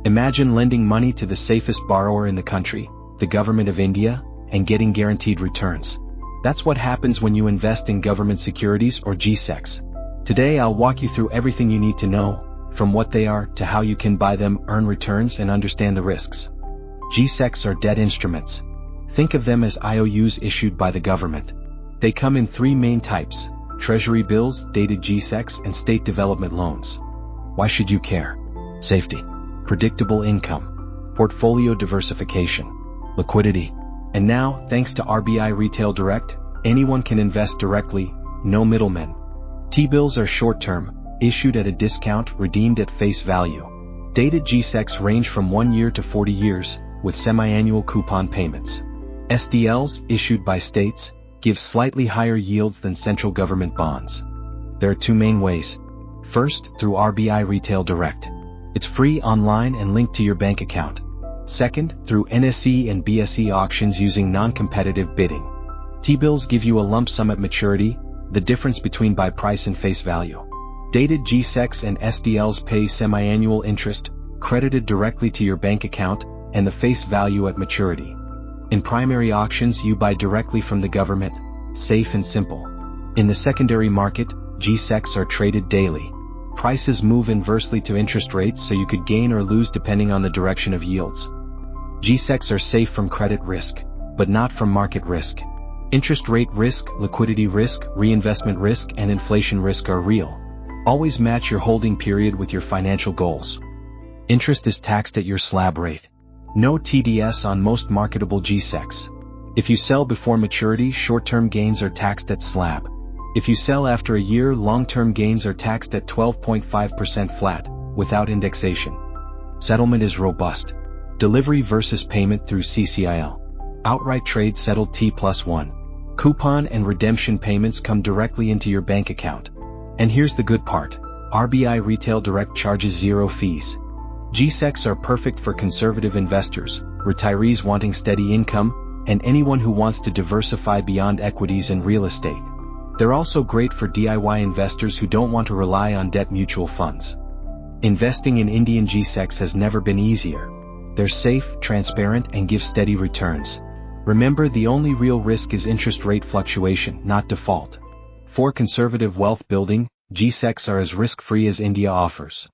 Imagine lending money to the safest borrower in the country, the Government of India, and getting guaranteed returns. That's what happens when you invest in government securities or GSECs. Today I'll walk you through everything you need to know, from what they are to how you can buy them, earn returns, and understand the risks. GSECs are debt instruments. Think of them as IOUs issued by the government. They come in three main types: Treasury bills, dated GSECs, and state development loans. Why should you care? Safety, predictable income, portfolio diversification, liquidity. And now, thanks to RBI Retail Direct, anyone can invest directly, no middlemen. T-bills are short-term, issued at a discount, redeemed at face value. Dated GSECs range from 1 year to 40 years, with semi-annual coupon payments. SDLs, issued by states, give slightly higher yields than central government bonds. There are two main ways. First, through RBI Retail Direct. It's free online and linked to your bank account. Second, through NSE and BSE auctions using non-competitive bidding. T-bills give you a lump sum at maturity, the difference between buy price and face value. Dated GSECs and SDLs pay semi-annual interest, credited directly to your bank account, and the face value at maturity. In primary auctions you buy directly from the government, safe and simple. In the secondary market, GSECs are traded daily. Prices move inversely to interest rates, so you could gain or lose depending on the direction of yields. GSECs are safe from credit risk, but not from market risk. Interest rate risk, liquidity risk, reinvestment risk, and inflation risk are real. Always match your holding period with your financial goals. Interest is taxed at your slab rate. No TDS on most marketable GSECs. If you sell before maturity, short-term gains are taxed at slab. If you sell after a year, long-term gains are taxed at 12.5% flat, without indexation. Settlement is robust. Delivery versus payment through CCIL. Outright trade settled T+1. Coupon and redemption payments come directly into your bank account. And here's the good part. RBI Retail Direct charges zero fees. GSECs are perfect for conservative investors, retirees wanting steady income, and anyone who wants to diversify beyond equities and real estate. They're also great for DIY investors who don't want to rely on debt mutual funds. Investing in Indian GSECs has never been easier. They're safe, transparent, and give steady returns. Remember, the only real risk is interest rate fluctuation, not default. For conservative wealth building, GSECs are as risk-free as India offers.